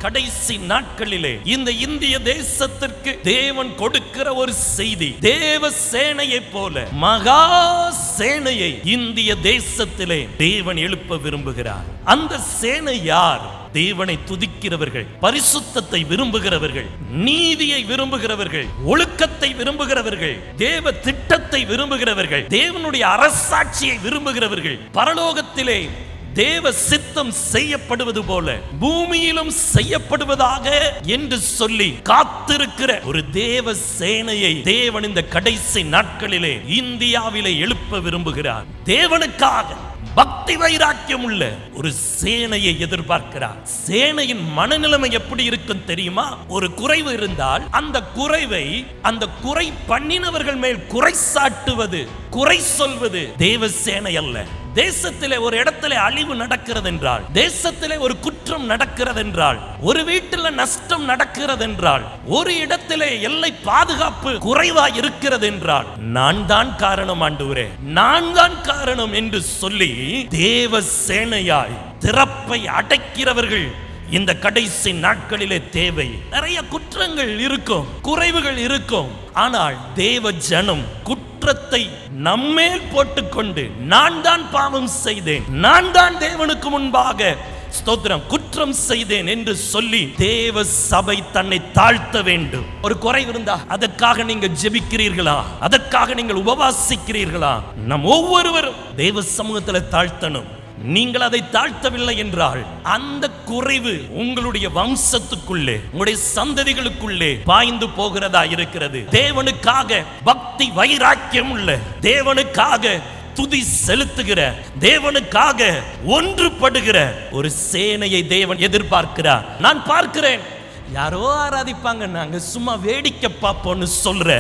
கடைசி நாட்களிலே இந்த இந்திய தேசத்திற்கு தேவன் கொடுக்கிற ஒரு செய்தி, தேவ சேனையை போல மகா சேனையை இந்திய தேசத்திலே தேவன் எழுப்ப விரும்புகிறார். அந்த சேனை யார்? தேவனை துதிக்கிறவர்கள், பரிசுத்தத்தை விரும்புகிறவர்கள், நீதியை விரும்புகிறவர்கள், ஒழுக்கத்தை விரும்புகிறவர்கள், தேவ திட்டத்தை விரும்புகிறவர்கள், தேவனுடைய அரசாட்சியை விரும்புகிறவர்கள், பரலோகத்திலே தேவ சித்தம் செய்யப்படுவது போல பூமியிலும் செய்யப்படுவதாக என்று சொல்லி காத்திருக்கிற ஒரு தேவ சேனையை தேவன் இந்த கடைசி நாட்களிலே இந்தியாவிலே எழுப்ப விரும்புகிறார். தேவனுக்காக பக்தி வைராக்கியம் உள்ள ஒரு சேனையை எதிர்பார்க்கிறார். சேனையின் மனநிலைமை எப்படி இருக்கும் தெரியுமா? ஒரு குறைவு இருந்தால் அந்த குறைவை அந்த குறை பண்ணினவர்கள் மேல் குறை சாட்டுவது, குறை சொல்வது தேவ சேனை அல்ல. தேசத்திலே ஒரு இடத்திலே அழிவு நடக்கிறது என்றால், தேசத்திலே ஒரு குற்றம் நடக்கிறது என்றால், ஒரு வீட்டில் நஷ்டம் நடக்கிறது என்றால், ஒரு இடத்திலே எல்லை பாதுகாப்பு குறைவா இருக்கிறது என்றால், நான் தான் காரணம் ஆண்டவரே, நான் தான் காரணம் என்று சொல்லி தேவ சேனையாய் திறப்பை அடைக்கிறவர்கள் இந்த கடைசி நாட்களிலே தேவை. நிறைய குற்றங்கள் இருக்கும், குறைவுகள் இருக்கும். ஆனால் தேவ ஜனம் குற்றத்தை நம்மேல் போட்டுக்கொண்டு நான் தான் பாவம் செய்தேன், நான் தான் தேவனுக்கு முன்பாக ஸ்தோத்திரம் குற்றம் செய்தேன் என்று சொல்லி தேவ சபை தன்னை தாழ்த்த வேண்டும். ஒரு குறைவு இருந்தா அதற்காக நீங்க ஜெபிக்கிறீர்களா? அதற்காக நீங்கள் உபவாசிக்கிறீர்களா? நம் ஒவ்வொருவரும் தேவ சமூகத்தில் தாழ்த்தணும். நீங்கள் அதை தாழ்த்தவில்லை என்றால் அந்த குறைவு உங்களுடைய வம்சத்துக்குள்ளே, உங்களுடைய சந்ததிகளுக்குள்ளே பாய்ந்து போகிறதா இருக்கிறது. தேவனுக்காக பக்தி வைராக்கியம் உள்ள, தேவனுக்காக துதி செலுத்துகிற, தேவனுக்காக ஒன்றுபடுகிற ஒரு சேனையை தேவன் எதிர்பார்க்கிறார். நான் பார்க்கிறேன், யாரோ ஆராதிப்பாங்க, நாங்க சும்மா வேடிக்கை பார்ப்போம்னு சொல்ற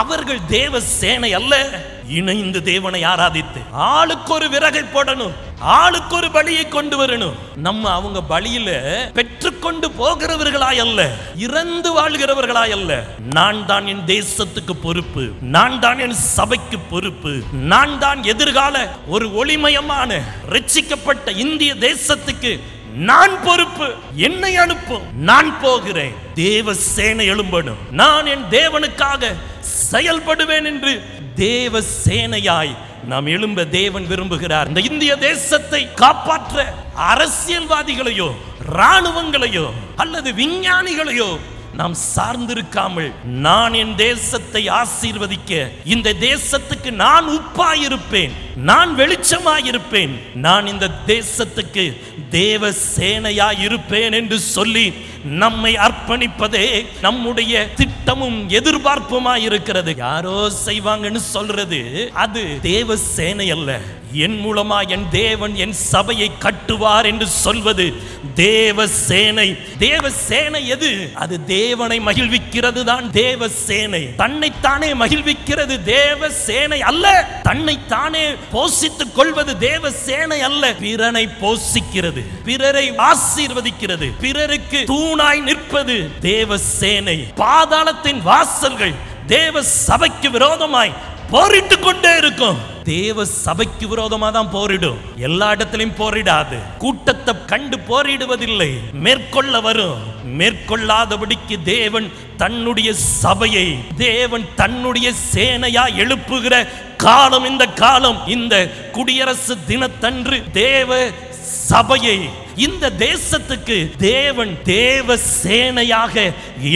அவர்கள் தேவ சேனை அல்ல. இணைந்து தேவனை ஆராதித்து ஆளுக்கு ஒரு விறகை போடணும், ஆளுக்கு ஒரு பலியை கொண்டு வரணும். நம்ம அவங்க பலியில பெற்றுக்கொண்டு போகிறவர்களாய் அல்ல, இறந்து வாழ்கிறவர்களாய் அல்ல. நான் தான் என் தேசத்துக்கு பொறுப்பு, நான் தான் என் சபைக்கு பொறுப்பு, நான் தான் எதிர்கால ஒரு ஒளிமயமான ரட்சிக்கப்பட்ட இந்திய தேசத்துக்கு நான் பொறுப்பு, என்னை அனுப்பும், நான் போகிறேன். தேவ சேனை எழும்பணும், நான் என் தேவனுக்காக செயல்படுவேன் என்று தேவ சேனையாய் நாம் எழும்ப தேவன் விரும்புகிறார். இந்த இந்திய தேசத்தை காப்பாற்ற அரசியல்வாதிகளையோ ராணுவங்களையோ அல்லது விஞ்ஞானிகளையோ நாம் சார்ந்திருக்காமல், நான் என் தேசத்தை ஆசீர்வதிக்க, இந்த தேசத்துக்கு நான் உப்பாயிருப்பேன், நான் வெளிச்சமாயிருப்பேன், நான் இந்த தேசத்துக்கு தேவ சேனையாய் இருப்பேன் என்று சொல்லி நம்மை அர்ப்பணிப்பதே நம்முடைய திட்டமும் எதிர்பார்ப்புமாய் இருக்கிறது. யாரோ செய்வாங்கன்னு சொல்றது அது தேவ சேனை அல்ல. என் மூலமா என் தேவன் என் சபையை கட்டுவார் என்று சொல்வது தேவ சேனை. தேவ சேனை எது? அது தேவனை மகிழ்விக்கிறது தான் தேவ சேனை. தன்னைத்தானே மகிழ்விக்கிறது தேவ சேனை அல்ல. தன்னைத்தானே போஷித்துக் கொள்வது தேவ சேனை அல்ல. பிறனை போஷிக்கிறது, பிறரை ஆசீர்வதிக்கிறது, பிறருக்கு தூணாய் நிற்பது தேவ சேனை. பாதாளத்தின் வாசல்கள் தேவ சபைக்கு விரோதமாய் போரிட்டுக் கொண்டே இருக்கும். தேவ சபைக்கு விரோதமா தான் போரிடும், எல்லா இடத்திலும் போரிடாது. கூட்டத்தை கண்டு போரிடுவதில்லை, மேற்கொள்ள வரும். மேற்கொள்ளாதபடிக்கு தேவன் தன்னுடைய சபையை, தேவன் தன்னுடைய சேனையா எழுப்புகிற காலம் இந்த காலம். இந்த குடியரசு தினத்தன்று தேவ சபையை இந்த தேசத்துக்கு தேவன் தேவ சேனையாக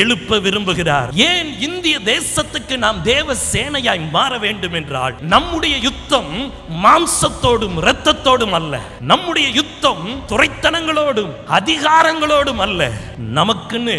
எழுப்ப விரும்புகிறார். ஏன் இந்திய தேசத்துக்கு நாம் தேவ சேனையாய் மாற வேண்டும் என்றால், நம்முடைய யுத்தம் மாம்சத்தோடும் இரத்தத்தோடும் அல்ல, நம்முடைய யுத்தம் துரைத்தனங்களோடும் அதிகாரங்களோடும் அல்ல. நமக்குன்னு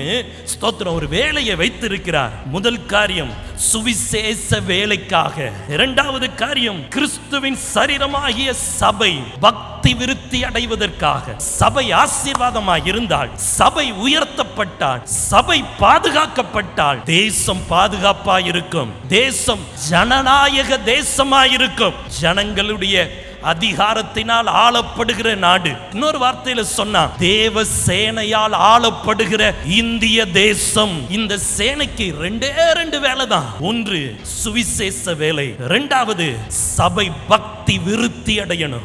ஸ்தோத்திரம் ஒரு வேலையை வைத்திருக்கிறார். முதல் காரியம் சுவிசேஷ வேலைக்காக, இரண்டாவது காரியம் கிறிஸ்துவின் சரீரமாகிய சபை பக்தி விருத்தி அடைவதற்காக. சபை ஆசீர்வாதமாய் இருந்தால், சபை உயர்த்தப்பட்டால், சபை பாதுகாக்கப்பட்டால் தேசம் பாதுகாப்பாயிருக்கும், தேசம் ஜனநாயக தேசமாயிருக்கும். ஜனங்களுடைய அதிகாரத்தினால் ஆளப்படுகிற நாடு. இன்னொரு வார்த்தையில சொன்னா தேவ சேனையால் ஆளப்படுகிற இந்திய தேசம். இந்த சேனைக்கு ரெண்டு வேலை தான். ஒன்று சுவிசேஷ வேலை, இரண்டாவது சபை பக்தி பக்தி விருத்தி அடையணும்.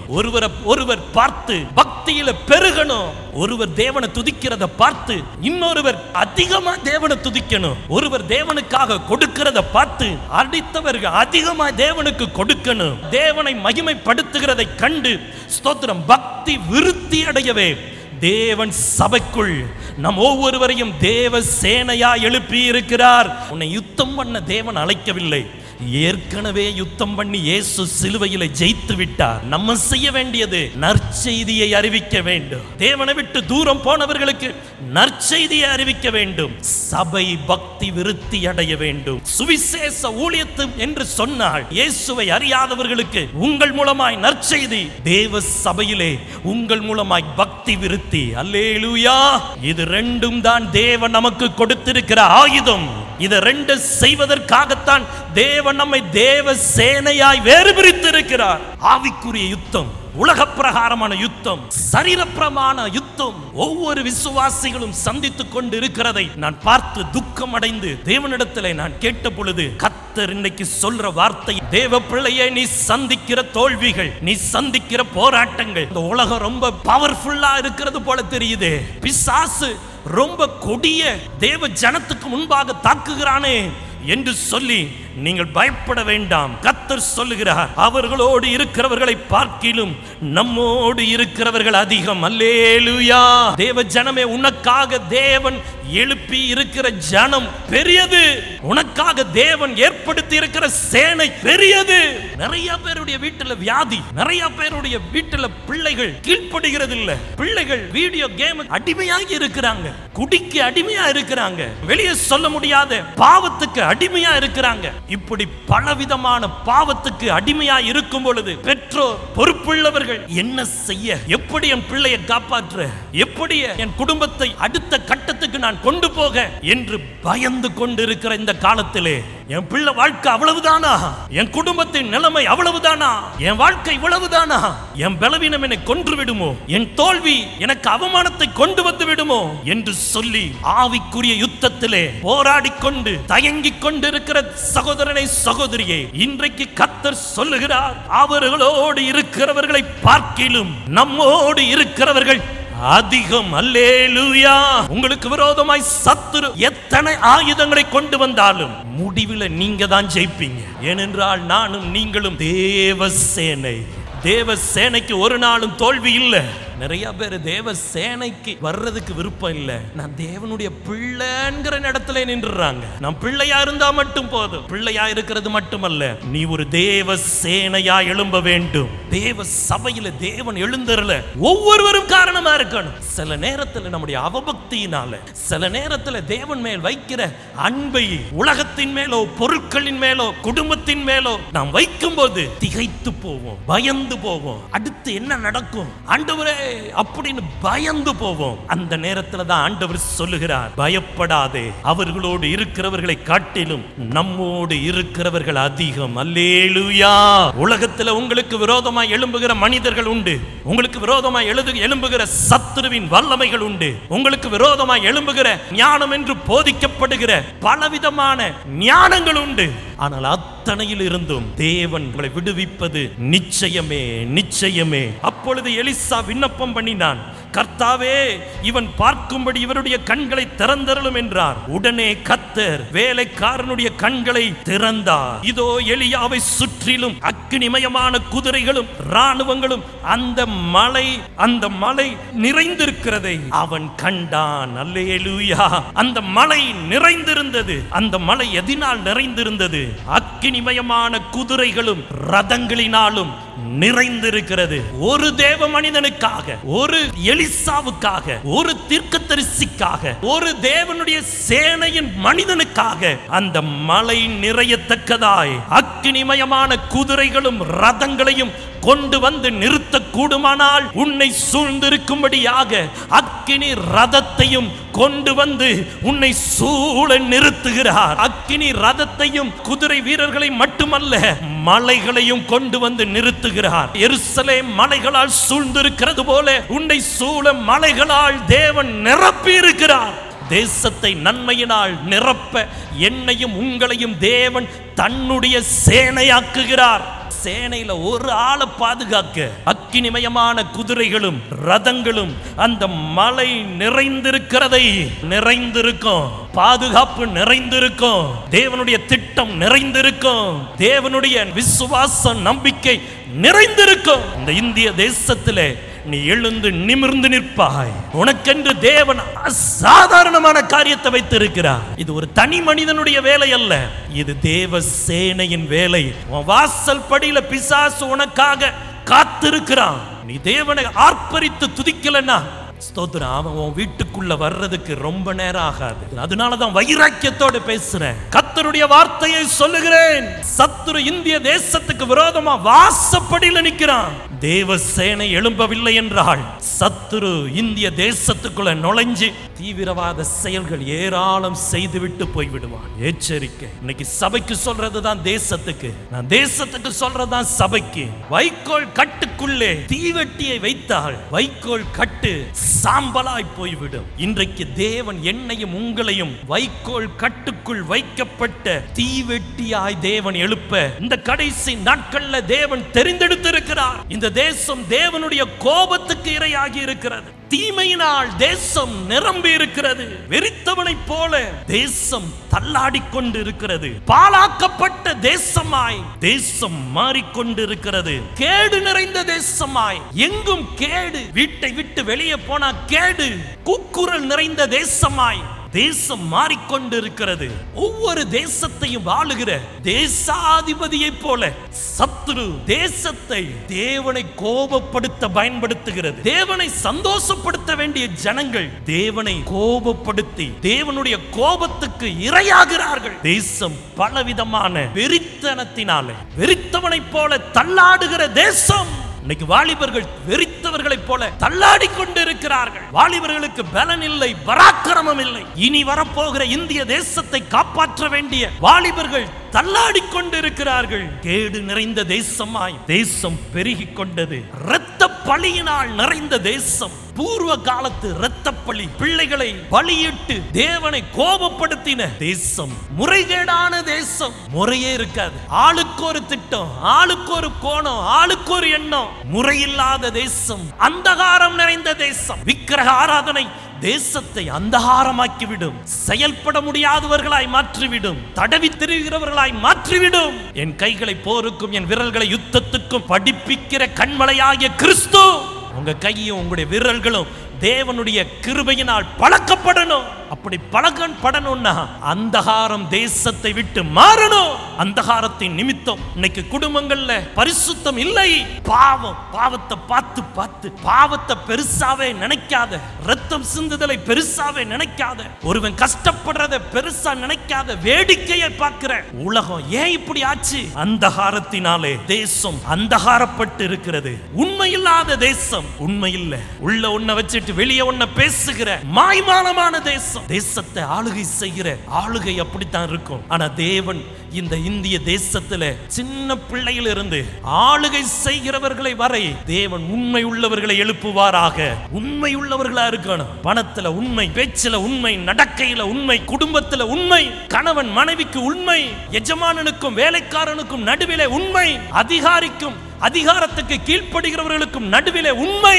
ஒருவர் பார்த்து பக்தியில பெருகணும். ஒருவர் தேவனை துதிக்கிறத பார்த்து இன்னொருவர் அதிகமா தேவனை துதிக்கணும். ஒருவர் தேவனுக்காக கொடுக்கிறத பார்த்து அடுத்தவர்கள் அதிகமா தேவனுக்கு கொடுக்கணும். தேவனை மகிமைப்படுத்துகிறதை கண்டு ஸ்தோத்திரம் பக்தி விருத்தி அடையவே தேவன் சபைக்குள் நம் ஒவ்வொருவரையும் தேவ சேனையா எழுப்பி இருக்கிறார். உன்னை யுத்தம் பண்ண தேவன் அழைக்கவில்லை. ஏற்கனவே யுத்தம் பண்ணி இயேசு சிலுவையில ஜெயித்து விட்டார். நம்ம செய்ய வேண்டியது நற்செய்தியை அறிவிக்க வேண்டும். தேவனை விட்டு தூரம் போனவர்களுக்கு நற்செய்தியை அறிவிக்க வேண்டும். சபை பக்தி விருத்தி அடைய வேண்டும். சுவிசேஷ ஊழியத்தும் என்று சொன்னால் இயேசுவை அறியாதவர்களுக்கு உங்கள் மூலமாய் நற்செய்தி, தேவ சபையிலே உங்கள் மூலமாய் பக்தி விருத்தி. அல்லேலூயா. இது ரெண்டும் தான் தேவன் நமக்கு கொடுத்திருக்கிற ஆயுதம். இதை ரெண்டு செய்வதற்காகத்தான் தேவன் நம்மை தேவ சேனையாய் வேறு பிரித்திருக்கிறார். ஆவிக்குரிய யுத்தம், உலக பிரகாரமான யுத்தம், சரீரப்பிரமான யுத்தம் ஒவ்வொரு விசுவாசிகளும் சந்தித்துக் கொண்டு இருக்கிறதை நான் பார்த்து துக்கம் அடைந்து தேவனிடத்தில் நான் கேட்ட பொழுது கர்த்தர் இன்னைக்கு சொல்ற வார்த்தை, தேவ பிள்ளையை நீ சந்திக்கிற தோல்விகள், நீ சந்திக்கிற போராட்டங்கள், இந்த உலகம் ரொம்ப பவர்ஃபுல்லா இருக்கிறது போல தெரியுது. பிசாசு ரொம்ப கொடிய தேவ ஜனத்துக்கு முன்பாக தாக்குகிறானே என்று சொல்லி நீங்கள் பயப்பட வேண்டாம். கர்த்தர் சொல்லுகிறார், அவர்களோடு இருக்கிறவர்களை பார்க்கிலும் நம்மோடு இருக்கிறவர்கள் அதிகம். அல்லேலூயா. தேவ ஜனமே, உனக்காக தேவன் எழுப்பி இருக்கிற ஜனம் பெரியது. உனக்காக தேவன் ஏற்படுத்தி இருக்கிற சேனை பெரியது. நிறைய பேருடைய வீட்டுல வியாதி, நிறைய பேருடைய வீட்டுல பிள்ளைகள் கீழ்ப்படுகிறது இல்ல. பிள்ளைகள் வீடியோ கேம் அடிமையாகி இருக்கிறாங்க, குடிக்கு அடிமையா இருக்கிறாங்க, வெளியே சொல்ல முடியாத பாவத்துக்கு அடிமையா இருக்கிறாங்க. இப்படி பலவிதமான பாவத்துக்கு அடிமையா இருக்கும் பொழுது பெற்றோர் பொறுப்புள்ளவர்கள் என்ன செய்ய, எப்படி என் பிள்ளையை காப்பாற்ற, எப்படி என் குடும்பத்தை அடுத்த கட்டத்துக்கு நான் கொண்டு போக என்று பயந்து கொண்டிருக்கிற இந்த காலத்திலே என் பிள்ளை வாழ்க்கை அவ்வளவுதானா, என் குடும்பத்தின் நிலைமை அவ்வளவுதானா, என் வாழ்க்கை இவ்வளவுதானா, என் பலவீனம் என்னை கொன்று விடுமோ, என் தோல்வி எனக்கு அவமானத்தை கொண்டு வந்து விடுமோ என்று சொல்லி ஆவிக்குரிய யுத்தத்திலே போராடிக்கொண்டு தயங்கிக் கொண்டிருக்கிற சகோதரனை சகோதரியே, இன்றைக்கு கர்த்தர் சொல்லுகிறார், அவர்களோடு இருக்கிறவர்களை பார்க்கிலும் நம்மோடு இருக்கிறவர்கள் அதிகம். அல்லேலூயா. உங்களுக்கு விரோதமாய் சத்துரு எத்தனை ஆயுதங்களை கொண்டு வந்தாலும் முடிவில் நீங்க தான் ஜெயிப்பீங்க. ஏனென்றால் நானும் நீங்களும் தேவ சேனை. தேவ சேனைக்கு ஒரு நாளும் தோல்வி இல்லை. நிறைய பேர் தேவ சேனைக்கு வர்றதுக்கு விருப்பம் இல்லை. நான் தேவனுடைய பிள்ளைங்கிற இடத்துல நின்றுறாங்க. நான் பிள்ளையா இருந்தா மட்டும் போதும். பிள்ளையா இருக்கிறது மட்டுமல்ல, நீ ஒரு தேவ சேனையா எழும்ப வேண்டும். தேவ சபையில தேவன் எழுந்தருள ஒவ்வொருவரும் காரணமா இருக்கணும். சில நேரத்தில் நம்முடைய அவபக்தியினால, சில நேரத்தில் தேவன் மேல் வைக்கிற அன்பை உலகத்தின் மேலோ பொருட்களின் மேலோ குடும்பத்தின் மேலோ நாம் வைக்கும் போது திகைத்து போவோம், பயந்து போவோம். அடுத்து என்ன நடக்கும் ஆண்டவரே அப்படின்னு பயந்து போவோம். அந்த நேரத்தில் தான் ஆண்டவர் சொல்லுகிறார், பயப்படாதே, அவர்களோடு இருக்கிறவர்களை காட்டிலும் நம்மோடு இருக்கிறவர்கள் அதிகம். அல்லேலூயா. உலகத்தில் உங்களுக்கு விரோதமாய் எழும்புகிற மனிதர்கள் உண்டு, உங்களுக்கு விரோதமாய் எழும்புகிற சத்துருவின் வல்லமைகள் உண்டு, உங்களுக்கு விரோதமாய் எழும்புகிற ஞானம் என்று போதிக்கப்படுகிற பலவிதமான ஞானங்கள் உண்டு. ஆனால் அத்தனையில் இருந்தும் தேவன் உங்களை விடுவிப்பது நிச்சயமே, நிச்சயமே. அப்பொழுது எலிசா விண்ணப்பம் பண்ணினான், கர்த்தாவே, இவன் பார்க்கும்படி இவருடைய கண்களை திறந்தருளும் என்றார். உடனே கர்த்தர் வேலைக்காரனுடைய கண்களை திறந்தார். இதோ எலியாவை சுற்றிலும் அக்கினிமயமான குதிரைகளும் ராணுவங்களும் அந்த மலை நிறைந்திருக்கிறதை அவன் கண்டான். அல்லேலூயா. அந்த மலை நிறைந்திருந்தது. அந்த மலை எதினால் நிறைந்திருந்தது? அக்கினிமயமான குதிரைகளும் ரதங்களினாலும் நிறைந்திருக்கிறது. ஒரு தேவ மனிதனுக்காக, ஒரு எலிசாவுக்காக, ஒரு தீர்க்கதரிசிக்காக, ஒரு தேவனுடைய சேனையின் மனிதனுக்காக அந்த மலை நிறையத்தக்கதாய் அக்கினிமயமான குதிரைகளும் ரதங்களையும் கொண்டு வந்து நிறுத்த கூடுமானால் உன்னை சூழ்ந்திருக்கும்படியாக அக்கினி ரதத்தையும் கொண்டு வந்து உன்னை சூழ நிறுத்துகிறார். அக்கினி ரதத்தையும் குதிரை வீரர்களை மட்டுமல்ல, மலைகளையும் கொண்டு வந்து நிறுத்துகிறார். எருசலேம் மலைகளால் சூழ்ந்திருக்கிறது போல உன்னை சூழ மலைகளால் தேவன் நிரப்பி இருக்கிறார். தேசத்தை நன்மையினால் நிரப்ப என்னையும் உங்களையும் தேவன் தன்னுடைய சேனையாக்குகிறார். சேனையில ஒரு ஆளை பாதுகாக்க அக்கினிமயமான குதிரைகளும் ரதங்களும் அந்த மலை நிறைந்திருக்கும். பாதுகாப்பு நிறைந்திருக்கும். தேவனுடைய திட்டம் நிறைந்திருக்கும். தேவனுடைய விசுவாச நம்பிக்கை நிறைந்திருக்கும். இந்த இந்திய தேசத்திலே நீ எழுந்து நிமிர்ந்து நிற்பாய். உனக்கென்று தேவன் அசாதாரணமான காரியத்தை வைத்திருக்கிறார். இது ஒரு தனி மனிதனுடைய வேலை அல்ல, இது தேவ சேனையின் வேலை. உன் வாசல் படியில பிசாசு உனக்காக காத்திருக்கிறான். நீ தேவனை ஆர்ப்பரித்து துதிக்கலன்னா ஸ்தோத்திரம், அவன் உன் வீட்டுக்குள்ள வர்றதுக்கு ரொம்ப நேரம் ஆகாது. அதனாலதான் வைராக்கியத்தோடு பேசுறேன். கர்த்தருடைய வார்த்தையை சொல்லுகிறேன். சத்துரு இந்திய தேசத்துக்கு விரோதமா வாசப்படியில நிக்கிறான். தேவ சேனை எழும்பவில்லை என்றால் சத்துரு இந்திய தேசத்துக்குள்ள நுழைஞ்சு தீவிரவாத செயல்கள் ஏராளம் செய்துவிட்டு போய்விடுவான். எச்சரிக்கை. இன்னைக்கு சபைக்கு சொல்றதுதான் தேசத்துக்கு, நான் தேசத்துக்கு சொல்றதுதான் சபைக்கு. வைக்கோல் கட்டுக்குள்ளே தீவெட்டியை வைத்தால் வைக்கோல் கட்டு சாம்பலாய் போய்விடும். இன்றைக்கு தேவன் என்னையும் உங்களையும் வைக்கோல் கட்டுக்குள் வைக்கப்பட்ட தீவெட்டியாய் தேவன் எழுப்ப இந்த கடைசி நாட்கள்ல தேவன் தெரிந்தெடுத்திருக்கிறார். இந்த தேசம் தேவனுடைய கோபத்துக்கு இரையாகி இருக்கிறது. தீமையினால் தேசம் நிரம்பி இருக்கிறது. வெறித்தவனை போல தேசம் தள்ளாடிக்கொண்டு இருக்கிறது. பாழாக்கப்பட்ட தேசமாய் தேசம் மாறிக்கொண்டிருக்கிறது. கேடு நிறைந்த தேசமாய், எங்கும் கேடு. வீட்டை விட்டு வெளியே போனா கேடு. கூக்குரல் நிறைந்த தேசமாய் தேசம் மாறிக்கொண்டிருக்கிறது. ஒவ்வொரு தேசத்தையும் ஆளுகிற தேசாதிபதியை போல சத்துரு தேசத்தை தேவனை கோபப்படுத்த பயன்படுத்துகிறது. தேவனை சந்தோஷப்படுத்த வேண்டிய ஜனங்கள் தேவனை கோபப்படுத்தி தேவனுடைய கோபத்துக்கு இரையாகிறார்கள். தேசம் பலவிதமான வெறித்தனத்தினால வெறித்தவனை போல தள்ளாடுகிற தேசம். இன்னைக்கு வாலிபர்கள் வெறித்தவர்களைப் போல தள்ளாடி கொண்டிருக்கிறார்கள். வாலிபர்களுக்கு பலன் இல்லை, பராக்கிரமம் இல்லை. இனி வரப்போகிற இந்திய தேசத்தை காப்பாற்ற வேண்டிய வாலிபர்கள் தள்ளாடி கொண்டிருக்கிறார்கள். கேடு நிறைந்த தேசமாய் தேசம் பெருகி கொண்டது. இரத்த பலியினால் நிறைந்த தேசம். பூர்வ காலத்து இரத்த பலி, பிள்ளைகளை பலியிட்டு தேவனை கோபப்படுத்தின தேசம். முறைகேடான தேசம். முறையே இருக்காது. ஆளுக்கு ஒரு திட்டம், ஆளுக்கு ஒரு கோணம், ஆளுக்கு ஒரு எண்ணம். முறையில்லாத தேசம். அந்தகாரம் நிறைந்த தேசம். விக்கிரக ஆராதனை தேசத்தை அந்தகாரமாக்கிவிடும். செயல்பட முடியாதவர்களாய் மாற்றிவிடும். தடவி திரிகிறவர்களாய் மாற்றிவிடும். என் கைகளை போருக்கும் என் விரல்களை யுத்தத்துக்கும் படிப்பிக்கிற கண்மலையாகிய கிறிஸ்து உங்க கையும் உங்களுடைய விரல்களும் தேவனுடைய கிருபையினால் பழக்கப்படணும். அப்படி பழக்கப்படணும்னா அந்தகாரம் தேசத்தை விட்டு மாறணும். அந்தகாரத்தின் நிமித்தம் இன்னைக்கு குடும்பங்கள்ல பரிசுத்தம் இல்லை. பாவத்தை பார்த்து பாவத்தை பெருசாவே நினைக்காத, ரத்தம் சிந்துதலை பெருசாவே நினைக்காத, ஒருவன் கஷ்டப்படுறத பெருசா நினைக்காத, வேடிக்கையை பார்க்கிற உலகம் ஏன் இப்படி ஆச்சு? அந்தகாரத்தினாலே தேசம் அந்தகாரப்பட்டு இருக்கிறது. உண்மையில்லாத தேசம். உண்மை இல்ல, உள்ள ஒன்ன வச்சுட்டு வெளியே ஒன்ன பேசுகிற மாய்மானமான தேசம். தேசத்தை ஆளுகை செய்கிற ஆளுகை அப்படித்தான் இருக்கும். ஆனா தேவன் இந்த இந்திய தேசத்துல சின்ன பிள்ளையில இருந்து ஆளுகை செய்கிறவர்களை வரை தேவன் உண்மை உள்ளவர்களை எழுப்புவாராக. உண்மை உள்ளவர்களா இருக்கணும். பணத்துல உண்மை, பேச்சில உண்மை, நடக்கையில உண்மை, குடும்பத்துல உண்மை, கணவன் மனைவிக்கு உண்மை, எஜமானனுக்கும் வேலைக்காரனுக்கும் நடுவிலே உண்மை, அதிகாரிக்கும் அதிகாரத்துக்கு கீழ்ப்படுகிறவர்களுக்கும் நடுவிலே உண்மை.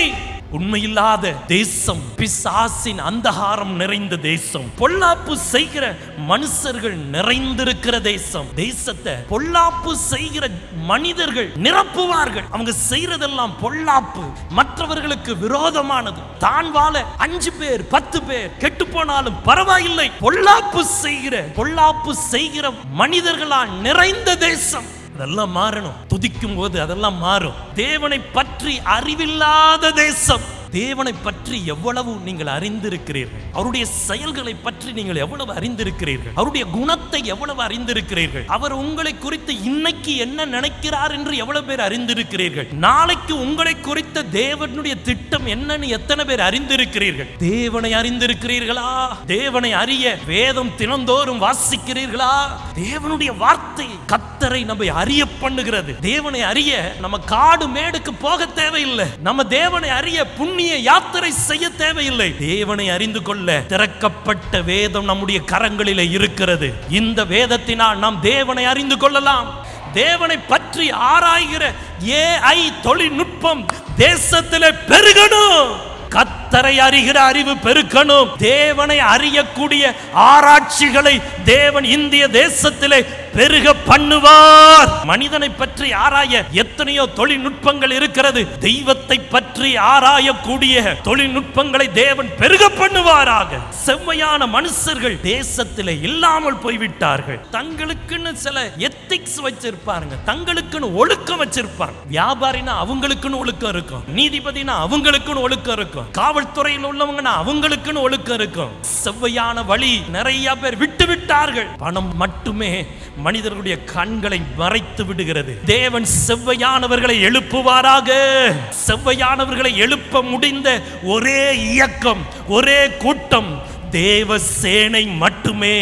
உண்மையில்லாத தேசம், பிசாசின் அந்தகாரம் நிறைந்த தேசம், பொல்லாப்பு செய்கிற மனுஷர்கள் நிறைந்திருக்கிற தேசம். தேசத்தை பொல்லாப்பு செய்கிற மனிதர்கள் நிரப்புவார்கள். அவங்க செய்யறதெல்லாம் பொல்லாப்பு, மற்றவர்களுக்கு விரோதமானது. தான் வாழ 5 பேர் 10 பேர் கெட்டு போனாலும் பரவாயில்லை. பொல்லாப்பு செய்கிற மனிதர்களால் நிறைந்த தேசம். அதெல்லாம் மாறணும். துதிக்கும் போது அதெல்லாம் மாறும். தேவனை பற்றி அறிவில்லாத தேசம். தேவனை பற்றி எவ்வளவு நீங்கள் அறிந்திருக்கிறீர்கள்? அவருடைய செயல்களை பற்றி நீங்கள் எவ்வளவு அறிந்திருக்கிறீர்கள்? அவருடைய குணத்தை எவ்வளவு அறிந்திருக்கிறீர்கள்? அவர் உங்களை குறித்து இன்னைக்கு என்ன நினைக்கிறார் என்று எவ்வளவு பேர் அறிந்திருக்கிறீர்கள்? நாளைக்கு உங்களை குறித்த தேவனுடைய திட்டம் என்னன்னு எத்தனை பேர் அறிந்திருக்கிறீர்கள்? தேவனை அறிந்திருக்கிறீர்களா? தேவனை அறிய வேதம் தினந்தோறும் வாசிக்கிறீர்களா? தேவனுடைய வார்த்தை கர்த்தரை நம்மை அறிய பண்ணுகிறது. தேவனை அறிய நம்ம காடு மேடுக்கு போக தேவையில்லை. நம்ம தேவனை அறிய புண்ணிய யாத்திரை செய்ய தேவையில்லை. தேவனை அறிந்து கொள்ள திறக்கப்பட்ட வேதம் நம்முடைய கரங்களிலே இருக்கிறது. இந்த வேதத்தினால் நாம் தேவனை அறிந்து கொள்ளலாம். தேவனை பற்றி ஆராய்கிற AI தொழில்நுட்பம் தேசத்திலே பெருகணும். கர்த்தரை அறிகிற அறிவு பெருக்கணும். தேவனை அறியக்கூடிய ஆராய்ச்சிகளை தேவன் இந்திய தேசத்திலே பெருக பண்ணுவார். மனிதனை பற்றி ஆராய எத்தனையோ தொழில்நுட்பங்கள் இருக்கிறது. தெய்வத்தை பற்றி ஆராயக்கூடிய தொழில்நுட்பங்களை தேவன் பெருக பண்ணுவாராக. செம்மையான மனுஷர்கள் தேசத்திலே இல்லாமல் போய்விட்டார்கள். தங்களுக்குன்னு சில எத்திக்ஸ் வச்சிருப்பாங்க, தங்களுக்குன்னு ஒழுக்கம் வச்சிருப்பாங்க. வியாபாரினா அவங்களுக்குன்னு ஒழுக்கம் இருக்கும், நீதிபதினா அவங்களுக்குன்னு ஒழுக்கம் இருக்கும், காவல்துறையில் உள்ளவங்கன்னா அவங்களுக்குன்னு ஒழுக்கம் இருக்கும். செவ்வையான வழி நிறைய பேர் விட்டு விட்டார்கள். பணம் மட்டுமே மனிதர்களுடைய கண்களை மறைத்து விடுகிறது. தேவன் செவ்வையானவர்களை எழுப்புவாராக. செவ்வையானவர்களை எழுப்ப முடிந்த ஒரே இயக்கம், ஒரே கூட்டம் தேவ சேனை மட்டுமே.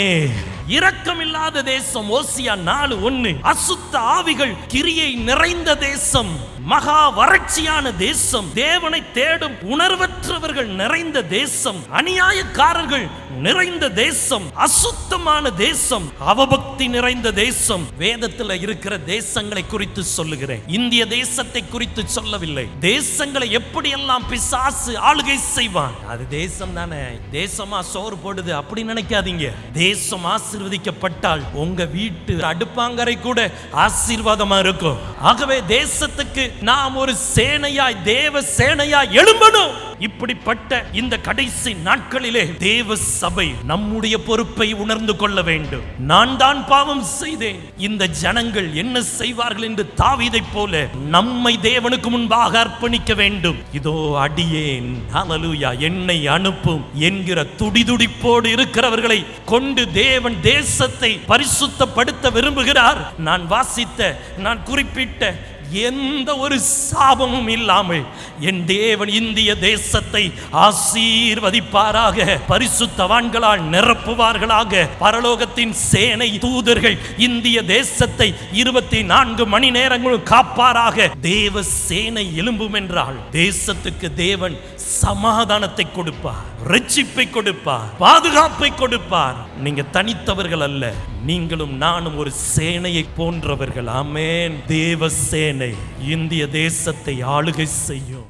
இரக்கமில்லாத தேசம். ஓசியா 4:1. அசுத்த ஆவிகள் கிரியை நிறைந்த தேசம், மகா வறட்சியான தேசம், தேவனை தேடும் உணர்வற்றவர்கள் நிறைந்த தேசம், அநியாயக்காரர்கள் நிறைந்த தேசம், அசுத்தமான தேசம், அவபக்தி நிறைந்த தேசம். வேதத்தில் இருக்கிற தேசங்களை குறித்து சொல்லுகிறேன், இந்திய தேசத்தை குறித்து சொல்லவில்லை. தேசங்களை எப்படியெல்லாம் பிசாசு ஆளுகை செய்வான். அது தேசம் தானே, தேசமா சோறு போடுது அப்படி நினைக்காதீங்க. தேசம் ஆசீர்வதிக்கப்பட்டால் உங்க வீட்டு அடுப்பாங்கரை கூட ஆசீர்வாதமா இருக்கும். ஆகவே தேசத்துக்கு நாம் ஒரு சேனையாய், தேவ சேனையாய் எழும்பணும். இப்படிப்பட்ட இந்த கடைசி நாட்களிலே தேவ சபை நம்முடைய பொறுப்பை உணர்ந்து கொள்ள வேண்டும். நான் தான் பாவம் செய்தேன், இந்த ஜனங்கள் என்ன செய்வார்கள் என்று தாவீதைப் போல நம்மை தேவனுக்கு முன்பாக அர்ப்பணிக்க வேண்டும். இதோ அடியேன், ஹல்லேலூயா, என்னை அனுப்பும் என்கிற துடிதுடிப்போடு இருக்கிறவர்களை கொண்டு தேவன் தேசத்தை பரிசுத்தப்படுத்த விரும்புகிறார். நான் வாசித்த, நான் குறிப்பிட்ட எந்த ஒரு சாபமும் இல்லாமல் என் தேவன் இந்திய தேசத்தை ஆசீர்வதிப்பாராக. பரிசுத்தவான்களால் நிரப்புவார்களாக. பரலோகத்தின் சேனை தூதர்கள் இந்திய தேசத்தை 24 மணி நேரங்களும் காப்பாராக. தேவ சேனை எழும்பும் என்றால் தேசத்துக்கு தேவன் சமாதானத்தை கொடுப்பார், ரட்சிப்பை கொடுப்பார், பாதுகாப்பை கொடுப்பார். நீங்க தனித்தவர்கள் அல்ல, நீங்களும் நானும் ஒரு சேனையை போன்றவர்கள். ஆமென். தேவ சேனை இந்திய தேசத்தை ஆளுகை செய்யும்.